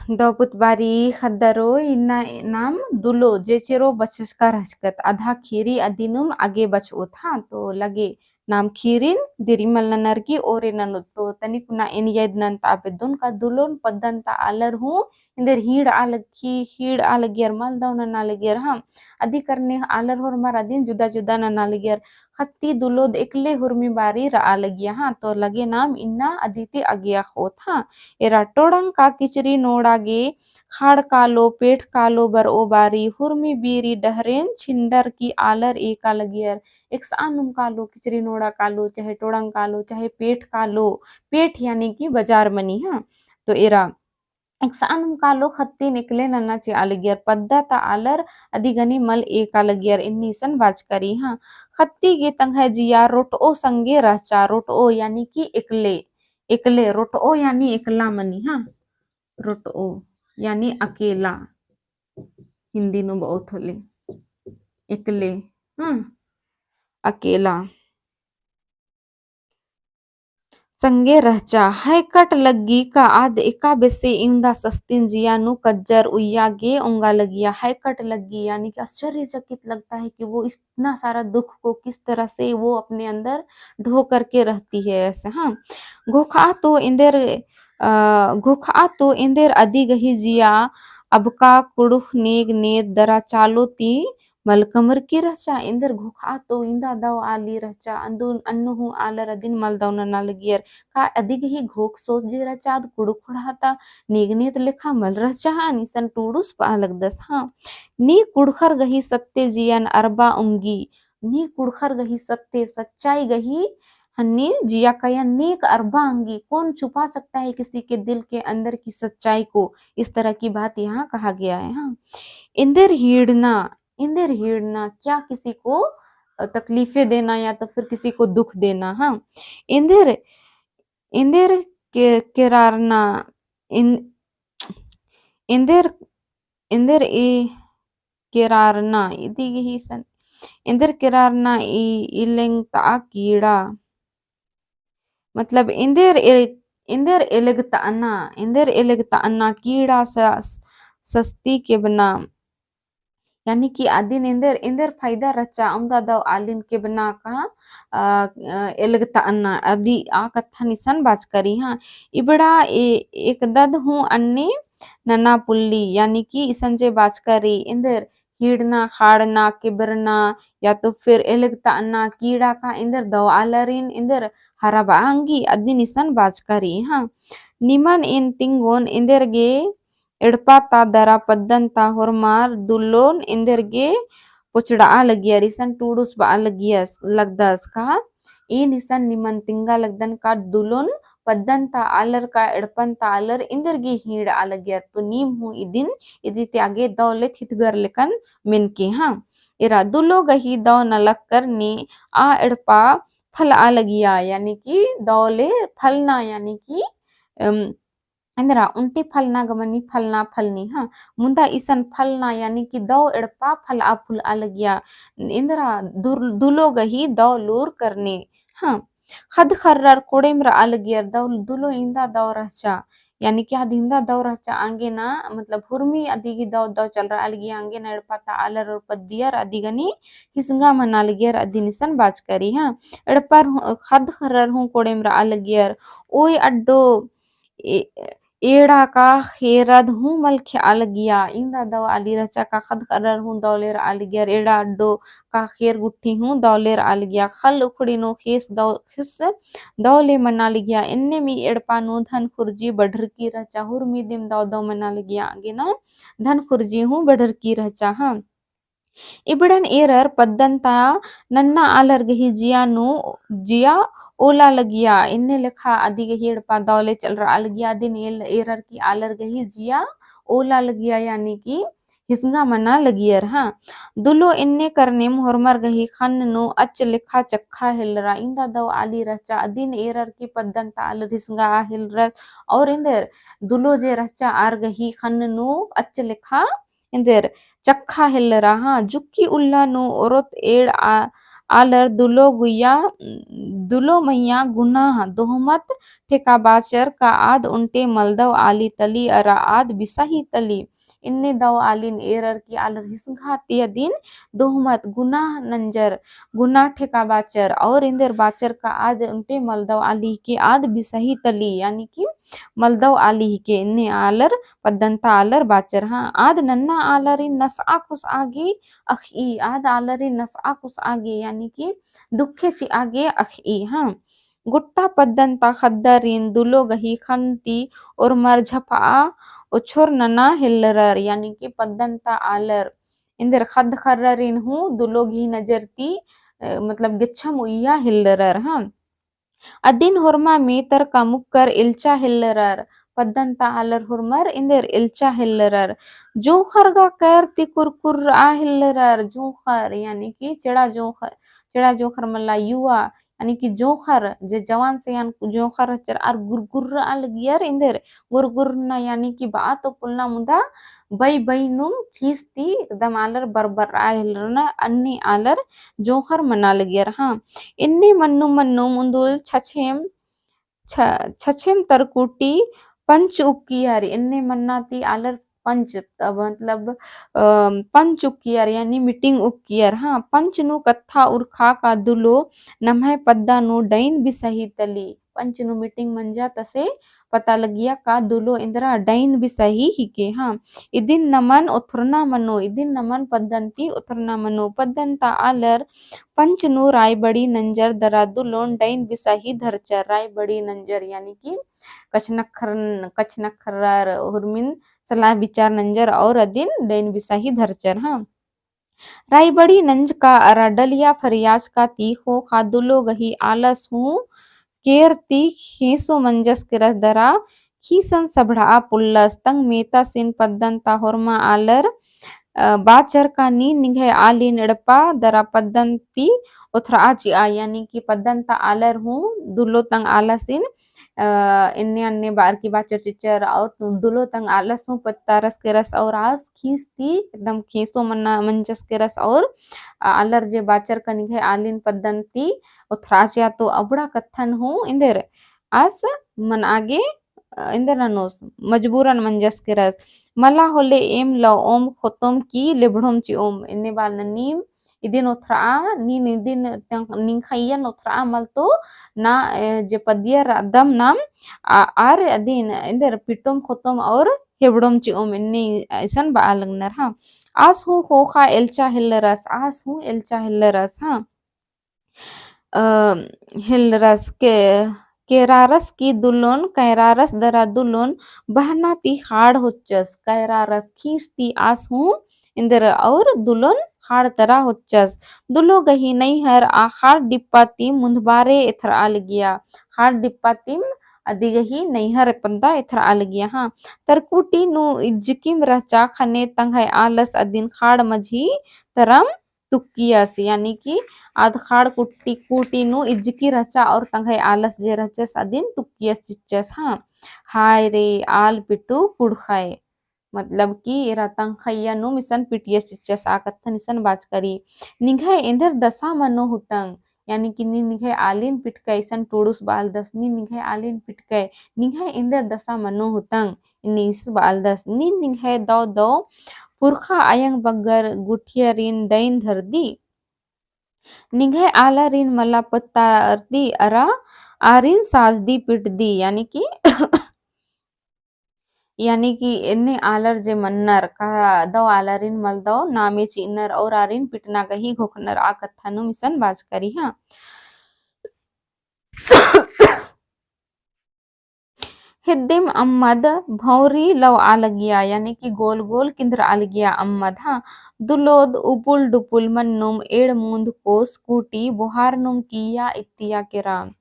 Dapat bari khadaro ina nam dulo jecero bacheskar haskat adha khiri adinum age bachot ha to lage nam khirin dirimal nanarki ore nanut to tani kuna en yed nan ta bedon ka dulon paddan ta alar hu inder hid alagyer mal daw na nalagyer ha adi karne alar hor mar adin juda juda na nalagyer khatti dulod ekle hurmi bari ra alagya ha to lage nam inna aditi agya khot ha एरा टोडंग का किचरी नोडागे खाड़ कालो पेट कालो बर ओ बारी हुरमी बीरी डहरेन छिंडर की आलर एका लगियर एक सानुम कालो किचरी नोडा कालो चाहे टोडंग कालो चाहे पेट यानी कि बाजार मनी हाँ तो एरा एक सानुम कालो खत्ती निकले नन्ना चे अलगियर पद्दा ता आलर अधिगनी मल एक अलगियर इन्नी सन बाज करी हाँ खत्ती गे तंग है जिया रोट ओ संगे रहचा रोट ओ यानी कि एकले एकले रोट ओ यानी एकला मनी हाँ रोट ओ यानी अकेला हिंदी नो बहुत होले एकले हाँ अकेला संगे रहचा है कट लग्गी का आद एका बेसे इंदा सस्तिन जिया नु कज्जर उइया गे उंगा लगिया है कट लग्गी यानी कि आश्चर्यचकित लगता है कि वो इतना सारा दुख को किस तरह से वो अपने अंदर ढो करके रहती है ऐसे हाँ घोखा तो इंदेर घोखा तो इंदेर अदी गही जिया अबका कुड़ुख नेग नेद दरा चालो ती मलकमर की रचा इंदर घोखा तो इंदा दाव आली रचा अंदुन अन्नु आलर अदिन मल दाव ना लगियर का अधिक ही घोक सोच जे रचाद कुड़ुखुड़ाता नेगनेत लेखा मल रचा हा निसन टूडुस पालक दस हाँ नी कुड़खर गही सत्ते जियन अरबा उंगी नी कुड़खर गही सत्ते सच्चाई गही हन्नी जिया कया नेक अरबा अंगी कौन छुपा सकता है किसी के दिल के अंदर की सच्चाई को इस तरह की बात यहाँ कहा गया है हाँ इंदर हिड़ना क्या किसी को तकलीफें देना या तो फिर किसी को दुख देना हाँ इंदर इंदर के किरारना इन इंदर इंदर ए किरारना इदी ही सन इंदर किरारना इलेंग ता कीड़ा मतलब इंदर एलगता अन्ना कीड़ा सस्ती के बना यानी कि आदिन इंदर इंदर फायदा रचा उंदा दव आलिन के बना का एलगता अन्ना आदि आ कथा निसन बाज करी हाँ इबड़ा एक दद हूँ अन्ने नना पुल्ली यानी कि इसंजे बाज करी इंदर हिड़ना खाड़ना किबरना या तो फिर एलगता अन्ना कीड़ा का इंदर दव आलरिन इंदर हरबा अंगी अद्दी निसन बाज करी हाँ निमन इन तिंगोन इंदर गे एडपाता दरा पद्दंता होरमार दुल्लोन इंदरगे पुचड़ा लगिया रिसन टूडुस बा लगिया लगदस का ई निसन निमन तिंगा लगदन का दुलोन पद्दंता आलर का एडपंता आलर इंदरगे हीड़ आलगिया तो नीम हूँ इदिन इदि त्यागे दौले थितगर लेकन मिनके हाँ इरा दुलो गही दौ नलक करनी आ एडपा फल आलगिया यानी कि दौले फलना यानी कि अंदरा उंटे फलना गमनी फलना फलनी हाँ मुंदा इसन फलना यानी कि दौ एड़पा फल आ फुल अलगिया इंदरा दुलो गही दौ लोर करने हाँ खद खर्रर कोडेमरा अलगियर दौ दुलो इंदा दौ रहचा यानी कि आदिंदा दौ रहचा आंगे ना मतलब हुरमी अदिगी दौ दौ चल रहा अलगिया आंगे ना एड़पाता आलर और पद्दियर अदिगनी हिसंगा मन अलगियर अदिनिसन बाज करी हाँ एड़पर खद खर्रर हूँ कोडेमरा अलगियर ओय अड्डो एड़ा का खेरद हूँ मल ख्याल गिया इंदा दव आली रचा का खद करर हूँ दौलेर आल गिया एड़ा अड्डो का खेर गुट्ठी हूँ दौलेर आल गिया खल उखड़ी नो खेस दौले मना लिया इन्ने मी एड़पा नो धन खुर्जी बढ़र की रचा हुर मी दिम दौ दौ मना लिया आगे ना धन खुर्जी हूँ बढ़र की रचा हाँ इबड़न एरर पद्दंता नन्ना आलर गही जिया ओला लगिया इन्ने लेखा आदि गही एड़पा दौले चल रहा अलगिया दिन एरर की आलर गही जिया ओला लगिया यानी कि हिसंगा मना लगियर हाँ दुलो इन्ने करने मोहरमर गही खन नो अच लेखा चक्खा हिलरा इंदा दव आली रचा अदिन एरर की पद्दंता आलर हिसंगा हिलर और इंदर दुलो जे रचा आर गही खन नो अच लेखा इंदर चक्खा हिल्लरा हाँ जुक्की उल्ला नो ओरत एड़ आलर दुलो मैया गुनाह दोहमत ठेका बाचर का आद उन्टे मलदव आली तली अरा आद बिसाही तली इन्ने दव आलिन एरर की आलर हिसघाती दिन दोहमत गुनाह नंजर गुनाह ठेका बाचर और इंदर बाचर का आद उन्टे मलदव आली के आद बिसाही तली यानी कि मलदव आली के इन्ने आलर पद्दंता आलर बाचर हाँ आद नन्ना आलरी नस आकुस आगे अखई आद आलरी नस आकुस आगे यानी कि दुखेची आगे अखई हाँ गुट्टा पद्दंता खद्दरीन दुलो गही खंती और मरझपा उछोर नना हिल्लरर यानी कि पद्दंता आलर इंदर खद खर्ररीन हूँ दुलो घी नजरती मतलब गिच्छम उಯ್या हिल्लरर हाँ अदिन हुर्मा मीतर का मुक्कर इल्चा हिल्लरर पद्दंता आलर हुर्मर इंदर इल्चा हिल्लरर जोखरगा कर ती कुरकुर आ हिल्लरर जोखर यानी कि चेड़ा जोखर मल्ला युवा यानी कि जोखर जे जवान से यान जोखर चर आर गुरगुर आल गियर इंदर गुरगुरना यानी कि बात पुलना मुदा बै नुम खींचती एकदम आलर बरबर आ हिल्लरना अन्नी आलर जोखर मना गियर हाँ इन्नी मन्नु मन्नु मुंदुल छछेम तरकुटी पंच उक्कियार इन्ने मन्नाती आलर पंच मतलब पंच उक्कियार यानी मीटिंग उक्कियार हाँ पंच नु कत्था उर्खा का दुलो नम्हे पद्दा नु डैन बिसही तली पंच नु मीटिंग मंजा तसे पता लगिया का दुलो इंद्रा डैन बिसही ही के हाँ इदिन नमन उथरना मनो इदिन नमन पद्दंती उथरना मनो पद्दंता आलर पंच नु रायबड़ी नंजर दरादु लोन डैन बिसाही धरचर रायबड़ी नंजर यानी कि कचनखर हुरमिन सलाह विचार नंजर और अदिन डैन बिसाही धरचर हाँ रायबड़ी नंज का अरा डलिया फरियाज का तीखो खादुलो गही आलस हूँ केर ती खेसो मंजस के रस दरा खीसन सबड़ा पुल्लस तंग मेता सिन पद्दन ताहोरमा आलर बाचर का नी निघे आली नड़पा दरा पद्दंती उथरा आची आ यानी कि पद्दंता आलर हूँ दुलो तंग आलसिन इन्ने अन्ने बार की बाचर चिचर और दुलो तंग आलस हूँ पत्ता रस के रस और आस खींचती एकदम खींचो मन्ना मंजस के रस और आलर जे बाचर का निघे आलिन पद्दंती उथराचिया तो अबड़ा कथन हूँ इंदर आस मन आगे इंदर नोस मजबूरन मंजस के रस मला होले एम ल ओम खोतम की लिबड़म ची ओम इन्ने बाल नीम इदिन उथरा नीन इदिन निंखैयन उथरा मल तो ना जे पदियर दम नाम आर अदिन इंदर पिटुम खोतम और हेबड़म ची ओम इन्ने ऐसन बालंगनर हाँ आस हूँ खोखा एल्चा हिल्लरस आस हूँ एल्चा हिल्लरस हाँ हिल्लरस के केरारस की दुल्हन कैरारस दरा दुल्हन बहना ती हाड़ होच्चस कैरारस खींचती आस हूँ इंदर और दुल्हन हाड़ तरा होच्चस दुलो गही नहीं हर आ हाड़ डिप्पा ती मुंदबारे इथर आल गया हाड़ डिप्पा ती अदिगही नैहर पंदा इथर आल गया हाँ तरकुटी नु इज्जिकिम रचा खने तंगय आलस अदिन खाड़ मझी तरम तुक्कियस यानी कि आध खाड़ कुट्टी कूटी नु इज्जकी रचा और तंगय आलस जे रचस अदिन तुक्कियस चिच्चस हाँ हाय रे आल पिटू पुड़खाय मतलब कि एरा तंखैया नु मिसन पिटियस चिच्चस आकत्थन इसन बाज करी निघे इंधर दशा मनो हुतंग यानी कि नी निघे आलिन पिटकै इसन टोडुस बाल दस नी निघे आलिन पिटकै निघे इंधर दशा मनो हुतंग इन्नी इस बाल दस नी निघे दौ दौ पुरखा आयंग बग्गर गुठियरिन डैन धर दी निघे आला रिन मला पत्ता अर्दी अरा आरिन साज दी पिट दी यानी कि इन्ने आलर जे मन्नर का दव आलरिन मल दव नामे चिन्नर और आरिन पिटना गही घोखनर आ कथानु मिसन बाज करी हाँ हिद्दिम अम्मद भौरी लव आलगिया यानी कि गोल गोल किंद्र आलगिया अम्मद हाँ दुलोद उपुल डुपुल मन्नुम एड़ मूंद को स्कूटी बुहार नुम किया इत्तिया के राम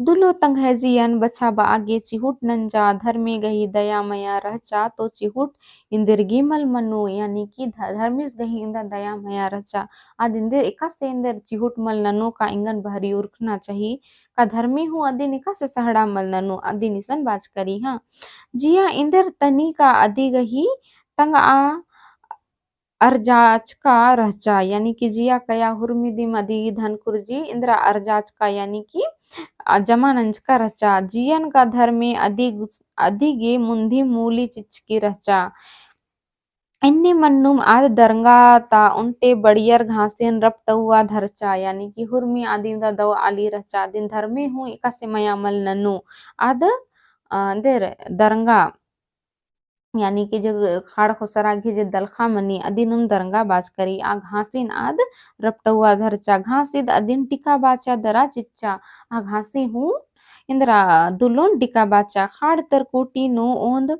दुलो तंगहजियन बछा आगे चिहुट नंजा धर्मे गही दया मया रहचा तो चिहुट इंदिर गिमल मनु यानी कि धर्मिस गही इंदा दया मया रहचा आद इंदिर एका से इंदिर चिहुट मल ननु का इंगन बहरी उर्खना चाहिए का धर्मी हूँ अदिन एका से सहड़ा मल ननु अदिन इसन बाज करी हाँ जिया इंदिर तनी का अदि गही तंग आ अर्जाचका रहचा यानी कि जिया कया हुर्मिदिम अधि धनकुरजी इंद्रा अर्जाचका यानी कि जमानंचका रहचा जियन का धर्मे अधिगे मुंधी मूली चिचकी रहचा इन्नी मन्नुम आद दरंगाता उन्टे बड़ियर घासेन रपटहुआ धरचा यानी कि हुर्मी आदिम दा दव आली रहचा दिन धर्मे हूँ एका से मयामल नन्नु आद देर दरंगा यानी कि जो खाड़ खोसरा घे जे दलखा मनी अदिनुम दरंगा बाज करी आ घासिन आद रपटुआ धरचा घासिद अदिन टिका बाचा दरा चिच्चा आ घासी हूँ इंद्रा दुलोन टिका बाचा खाड़ तर कोटी नो ओंद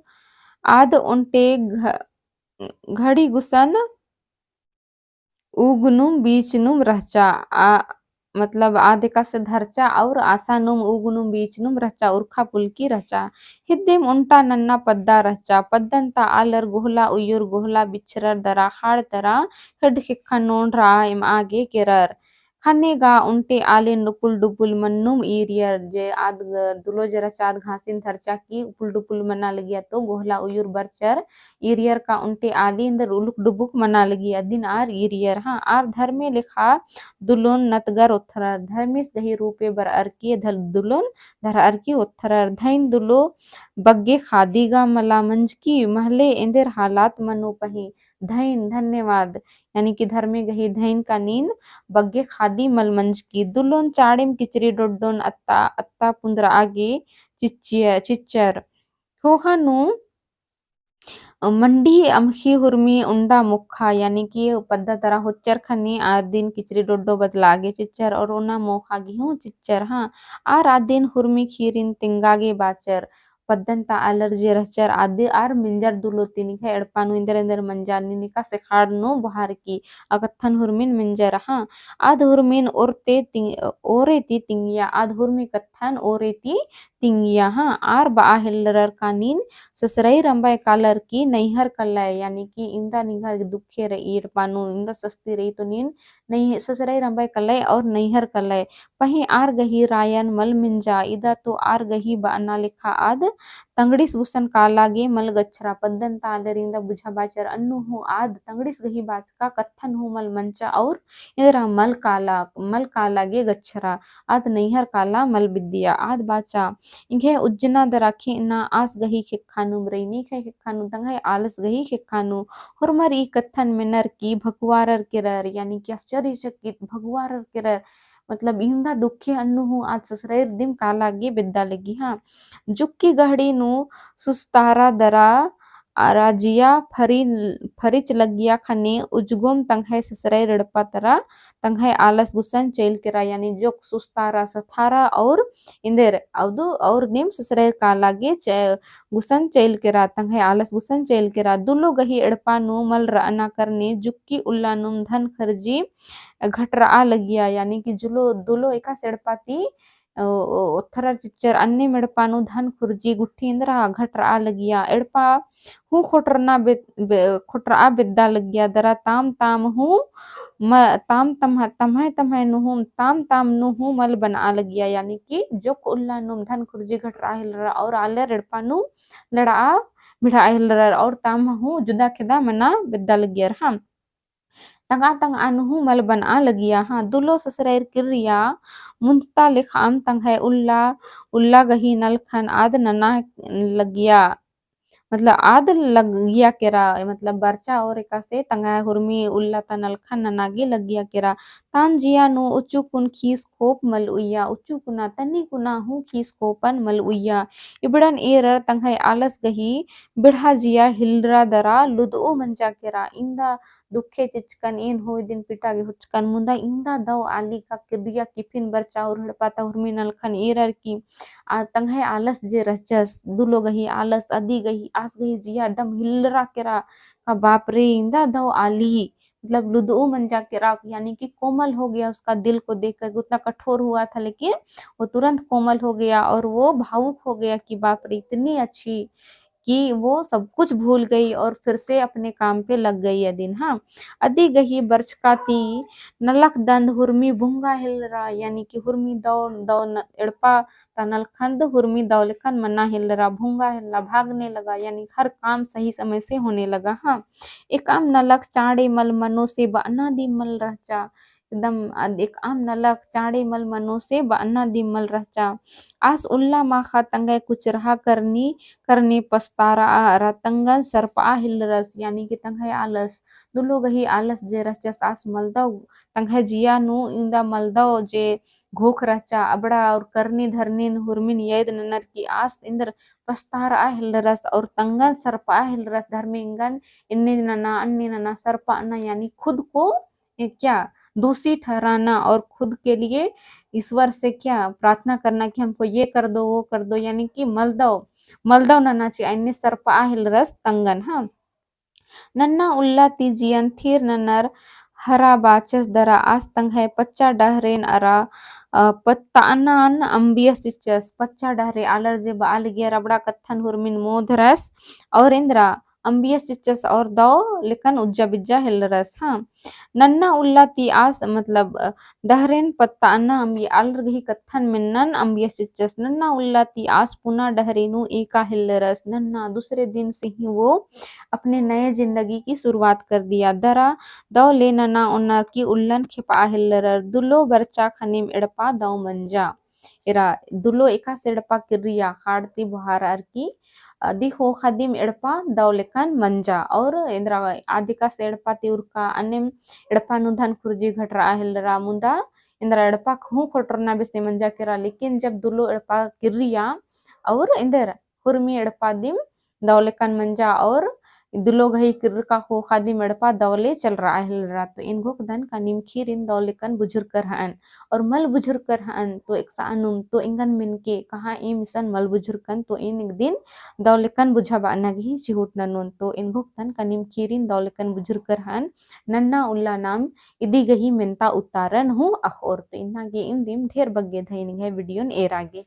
आद उन्टे घड़ी गुसन उगनुम बीचनुम रहचा मतलब आदिका से धरचा और आसानुम उगनुम बीचनुम रहचा उर्खा पुलकी रहचा हिद्देम उंटा नन्ना पद्दा रहचा पद्दंता आलर गोहला उयुर गोहला बिच्छरर दरा खाड़ तरा हिड खिक्खा नोन रा इम आगे केरर खनेगा उन्टे आले नुपुल डुपुल मन्नुम ईरियर जे आद दुलो जरा चाद घासिन धरचा की उपुल डुपुल मना लगिया तो गोहला उयुर बरचर ईरियर का उन्टे आली इंदर उलुक डुबुक मना लगिया दिन आर ईरियर हाँ आर धर्मे लिखा दुलोन नतगर उत्थरर धर्मिस गही रूपे बर अर्की धल दुलोन धर अर्की उत्थरर धैन दुलो बग्गे खादीगा मला मंजकी महले इंदर हालात मनु पही धैन धन्यवाद यानी कि धर्मे गही धैन का नीन बग्गे खादी मल मंज की दुलोन चाड़िम किचरी डोडोन अत्ता अत्ता पुंद्र आगे चिच्चर होखानु मंडी अमखी हुर्मी उंडा मुखा यानी कि पद्दा तरा हुच्चर खनी आदिन किचरी डोडो बदलागे चिच्चर और ओना मोखा गिहूं चिच्चर हाँ आर आदिन हुर्मी खीरिन तिंगागे बाचर पद्दंता अलर्जी रहचर आदि आर मिंजर दुलो तिनिखे एड़पानु इंदर इंदर मंजानी निका से खाड़नो बुहार की अगत्थन हुर्मिन मिंजर हाँ आध हुर्मिन ओरेती तिंगिया आध हुर्मी कत्थन ओरेती तिंगिया हाँ आर बा हिल्लर कानीन ससरई रंबाई कालर की नैहर कल्लाय यानी कि इंदा निघा दुखे ईर पानु इंदा सस्ती रही तो नीन नहीं ससरई रंबाई कल्लाय और नैहर कल्लाय पही आर गही रायन मल मिंजा इदा तो आर गही बाना लिखा आद तंगड़िस गुसन कालागे मल गच्छरा पद्दन तालरिंदा बुझा बाचर अन्नु हूँ आद तंगड़िस गही बाचका कत्थन हूँ मल मंचा और इधरा मल कालागे गच्छरा आद नैहर काला मल बिद्दिया आद बाचा इंगे उज्जना दराखी इना आस गही खिक्खानु ब्रेनी खे खिक्खानु तंगे आलस गही खिक्खानु हुरमर ई कत्थन मिनर की भगवारर किरर यानी कि आश्चर्यचकित भगवारर किरर मतलब इंदा दुखे अन्नु हूँ आज ससरेर दिम कालागे बिद्दा लगी हाँ जुक्की गहड़ी नु सुस्तारा दरा आराजिया फरिच लगिया खने उजगोम तंघे ससरे रड़पा तरा तंघे आलस गुसन चेल केरा यानी जोक सुस्तारा सथारा और इंदेर अवदु और निम ससरे कालागे गुसन चेल केरा तंघे आलस गुसन चेल केरा दुलो गही एड़पा नु मल रअना करने जुक्की उल्ला नुम धन खर्जी घटरा लगिया यानी कि जुलो दुलो एका सेड़पाती उत्थरर चिच्चर अन्ने मेड़पानु धन खुर्जी गुट्ठी इंद्रा घटरा लगिया एड़पा हूँ खोटरा बिद्दा लगिया दरा ताम ताम हूँ ताम तम्हे तम्हे नुहुम ताम ताम नुहू मल बना लगिया यानी कि जो उल्ला नुम धन खुर्जी घटरा हिलरा और आले रेड़पा नु लड़ा भिड़ा हिलरा और ताम हूँ जुदा खिदा मना बिद्दा लगिया रहा तंगा तंग अनहु मल बना लगिया हाँ दुलो ससरेर किरिया मुंता लिखाम तंग है उल्ला उल्ला गही नलखन आद नना लगिया मतलब आद लगिया केरा मतलब बर्चा और एका से तंगा हुरमी उल्ला तनलखन ननागे लगिया केरा तान जिया नु उच्चु कुन खीस खोप मल उइया उच्चु कुना तनी कुना हूँ खीस खोपन मल उइया इबड़न एरर तंगा आलस गही बिढ़ा जिया हिलरा दरा लुदो मंजा केरा इंदा दुखे चिचकन इन हो दिन पिटागे हुचकन मुंदा इंदा दव आली का किरिया किफिन बर्चा और हड़पाता हुरमी नलखन एरर की तंघे आलस जे रचस दुलो गही आलस अदी गही आस गही जिया दम हिलरा केरा का बाप रे इंदा दो आली मतलब लुदो मंजा केरा यानी कि कोमल हो गया उसका दिल को देखकर उतना कठोर हुआ था लेकिन वो तुरंत कोमल हो गया और वो भावुक हो गया कि बाप रे इतनी अच्छी कि वो सब कुछ भूल गई और फिर से अपने काम पे लग गई ये दिन। हाँ, अदी गही बर्च का ती नलक दंद हुर्मी भूंगा हिल रहा, यानी कि हुर्मी दौ दौ एड़पा तनल खंद हुर्मी दौ लेखन मन्ना हिल रहा, भूंगा हिलना भागने लगा, यानी हर काम सही समय से होने लगा। हाँ, एक आम नलक चाड़े मल मनो से बना दी मल रहचा, एकदम एक आम नलक चाड़े मल मनो से बना दी मल रहचा, आस उल्ला माखा तंगे कुछ रहा करनी पछतारा आ तंगन सरपा हिल रस, यानी कि तंगे आलस दुलो गही आलस जे रचस आस मलदव तंगे जिया नु इंदा मलदव जे घोख रचा अबड़ा और करनी धरनी हुरमिन येद ननर की आस इंदर पछतारा हिल रस और तंगन सरपा हिल रस धर्मिंगन इन्नी नना अन्नी नना सरपा ना, यानी खुद को क्या दोषी ठहराना और खुद के लिए ईश्वर से क्या प्रार्थना करना कि हमको ये कर दो वो कर दो, यानी कि मलदव मलदव नना चाहिए अन्य सरपा हिल रस तंगन। हाँ, नन्ना उल्ला तीजियन थीर ननर हरा बाचस दरा आस तंग है पच्चा डहरेन अरा पत्तानान अंबिया सिचस पच्चा डहरे आलर जे बाल गिया रबड़ा कत्थन हुरमिन मोधरस और इंद्रा अंबिया सिचस और दो लेकिन उज्जा बिज्जा हिल रस। हाँ, नन्ना उल्ला ती आस मतलब डहरेन पत्ताना अंबिया आलर गही कत्थन मिन्नन अंबिया सिचस नन्ना उल्ला ती आस पुना डहरेनु एका हिल रस, नन्ना दूसरे दिन से ही वो अपने नए जिंदगी की शुरुआत कर दिया। दरा दौ ले नना उन्नर की उल्लन खिपा हिल्लरर दुलो बरचा खनिम एड़पा दौ मंजा, इरा दुलो एका सेड़पा किरिया खाड़ती बुहार की दिखो खदिम एड़पा दौ लेकन मंजा और इंद्रा आदिका सेड़पा तिउरका अनिम एड़पा नुधन खुर्जी घटरा हिल्लरा मुंदा इंद्रा एड़पा खू खोटरना बेसे मंजा किरा, लेकिन जब दुलो एड़पा किरिया और इंदर हुरमी एड़पा दिम दौ लेकन मंजा और दुलो गही किरका हो खादी मड़पा दौले चल रहा है, तो इनको धन का निमखीर इन दौलेकन बुजुर्ग कर हन और मल बुजुर्ग कर हन तो एक सानुम तो इंगन मिन के कहा ई मिसन मल बुजुर्गन तो इन एक दिन दौलेकन बुझाबा नगी चिहुट ननुन तो इनको धन का निमखीर इन दौलेकन बुजुर्ग कर हन नन्ना उल्ला नाम इदी गही मिनता उतारन हूँ अखोर, तो इन्ना गे इन दिम ढेर बग्गे धैन है वीडियो एरागे।